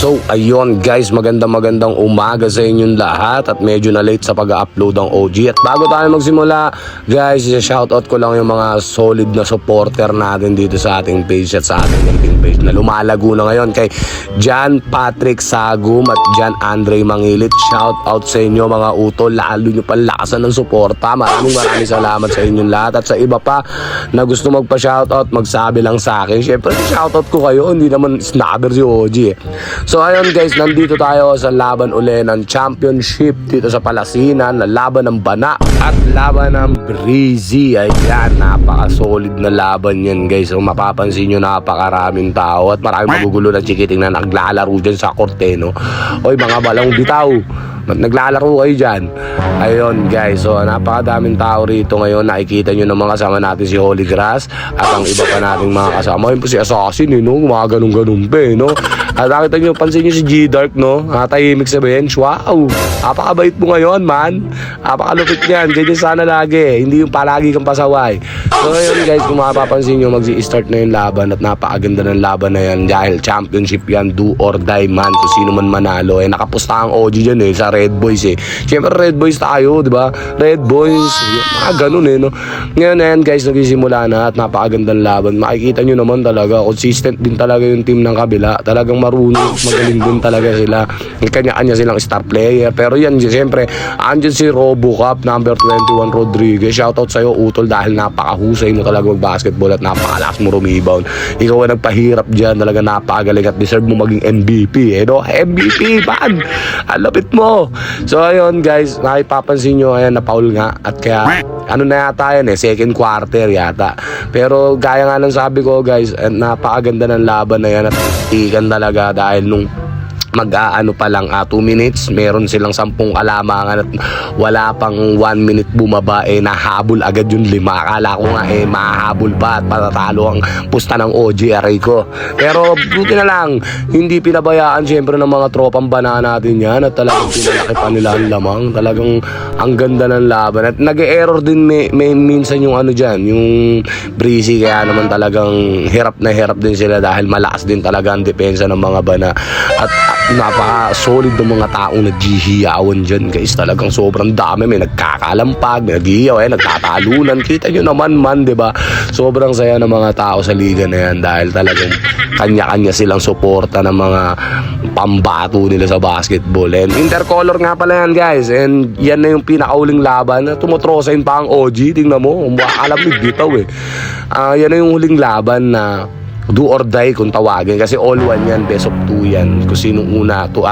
So ayun guys, magandang umaga sa inyong lahat at medyo na late sa pag-upload ng OG. At bago tayo magsimula guys, shoutout ko lang yung mga solid na supporter natin dito sa ating page at sa ating LinkedIn page na lumalago na ngayon, kay John Patrick Sagum at John Andre Mangilit. Shoutout sa inyo mga utol, lalo nyo palakasan ng suporta. Maraming salamat sa inyong lahat. At sa iba pa na gusto magpa-shoutout, magsabi lang sa akin. Syempre shoutout ko kayo, hindi naman snabber si OG eh. So ayun guys, nandito tayo sa laban uli ng championship dito sa Palasinan, na laban ng Bana at laban ng Breezy. Ayan, napaka-solid na laban yan guys. So mapapansin nyo, napakaraming tao at maraming magugulo na chikiting na naglalaro dyan sa Corteno. Oy mga balong bitaw, naglalaro kayo dyan. Ayun guys, so napakadaming tao rito ngayon. Nakikita nyo ng mga kasama natin si Holy Grass at ang iba pa nating mga kasama. Yun po si Assassin no? Mga ganun-ganun pa no? At nakita nyo, pansin nyo si G-Dark no? Tahimik sa bench. Wow, napakabait mo ngayon man. Napakalupit yan. Ganyan sana lagi, hindi yung palagi kang pasaway. So ayun guys, kung mapapansin nyo, mag-i-start na yung laban at napakaganda ng laban na yan dahil championship yan, do or die man. Kung sino man manalo, nakapusta ang OG dyan sa Red Boys Siyempre Red Boys tayo, di ba? Red Boys, ganun no? Ngayon yan guys, nagsisimula na at napakagandang laban. Makikita nyo naman talaga, consistent din talaga yung team ng kabila. Talagang marunong, magaling din talaga sila. Kanya-kanya silang star player. Pero yan, siyempre, andyan si RoboCop, number 21 Rodriguez. Shoutout sa'yo, utol, dahil napakahusay mo talaga mag-basketball at napakalakas mo rebound. Ikaw ang nagpahirap dyan, talaga napakagaling at deserve mo maging MVP no? MVP man! Ang lapit mo! So ayun guys, nakipapansin nyo, ayan, na-foul nga at kaya ano na yata yan second quarter yata. Pero gaya nga ng sabi ko guys, napakaganda ng laban na yan at ikan talaga dahil nung mag-aano pa lang 2 minutes, meron silang 10 kalamangan at wala pang 1 minute bumaba, nahabol agad yung 5. Akala ko nga mahahabol pa at patatalo ang pusta ng OG aray ko. Pero buti na lang, hindi pinabayaan siyempre ng mga tropang Bana natin yan at talagang pinalaki pa nila ang lamang. Talagang ang ganda ng laban at nag-e-error din may minsan yung ano dyan, yung Breezy, kaya naman talagang hirap na hirap din sila dahil malakas din talaga ang depensa ng mga Bana at napaka-solid ng mga taong naghihiyawan dyan guys. Talagang sobrang dami, may nagkakalampag, may naghihiyaw, nagtatalunan. Kita nyo naman man, diba? Sobrang saya ng mga tao sa liga na yan dahil talagang kanya-kanya silang suporta ng mga pambato nila sa basketball. And intercolor nga pala yan guys, and yan na yung pinakauling laban na tumotrosain pa ang OG. Tingnan mo, alam mo bitaw yan na yung huling laban na do or die kung tawagin, kasi all one yan, best of 2 yan. Kung sinong una to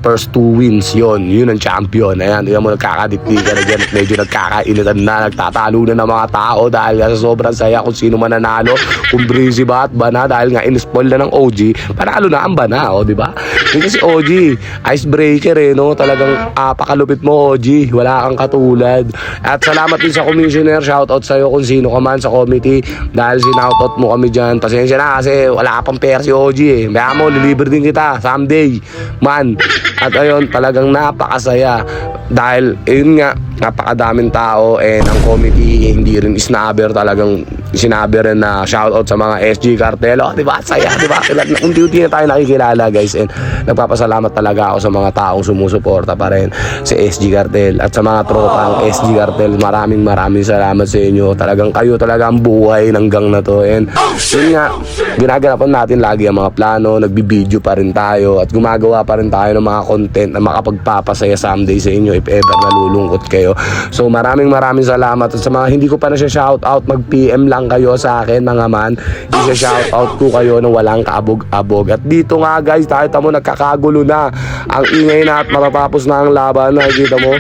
first 2 wins, yun ang champion. Ayan, tingnan mo, nagkakadiktikan na dyan at medyo nagkakainitan na, nagtatalo na ng mga tao dahil sa sobrang saya kung sino man nanalo, kung Breezy ba at Bana, dahil nga in-spoil na ng OG, panalo na ang Bana, diba? Hindi si OG, icebreaker no? Talagang pakalupit mo OG, wala kang katulad. At salamat din sa commissioner, shoutout sa'yo kung sino ka man sa committee dahil sinoutout mo kami dyan. Pasensya na kasi wala ka pang pera si OG Kaya mo, lilibre din kita someday man. At ayun, talagang napakasaya dahil yun nga, napakadaming tao and ang committee hindi rin snabber. Talagang sinabi rin na shoutout sa mga SG Cartel. Diba? Saya, diba? Unti-unti na tayo nakikilala guys, and nagpapasalamat talaga ako sa mga taong sumusuporta pa rin sa SG Cartel at sa mga tropang SG Cartel. Maraming salamat sa inyo. Talagang kayo talaga ang buhay ng gang na to, and yun nga, ginaganapan natin lagi ang mga plano, nagbibideo pa rin tayo at gumagawa pa rin tayo ng mga content na makapagpapasaya someday sa inyo if ever nalulungkot kayo. So maraming salamat. At sa mga hindi ko pa na siya shoutout, mag-PM lang kayo sa akin mga man. I-shoutout ko kayo na walang kaabog-abog. At dito nga guys, kahit mo nagkakagulo na, ang ingay na at matatapos na ang laban. Nakikita mo,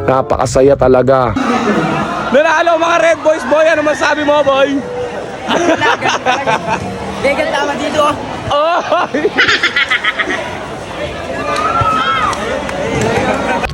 napakasaya talaga. Nanalo mga Red Boys boy, ano masabi mo boy? Legal tama dito.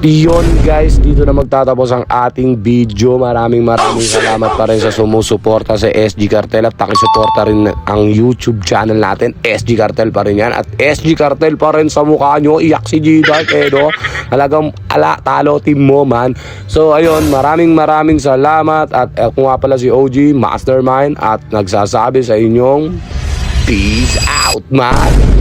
Yun guys, dito na magtatapos ang ating video. Maraming salamat pa rin sa sumusuporta sa SG Cartel at pakisuporta rin ang YouTube channel natin. SG Cartel pa rin yan at SG Cartel pa rin sa mukha nyo. Iyak si G-Dark no? Talagang talo team mo man. So ayun, maraming salamat. At kung nga pala si OG Mastermind at nagsasabi sa inyong peace out man.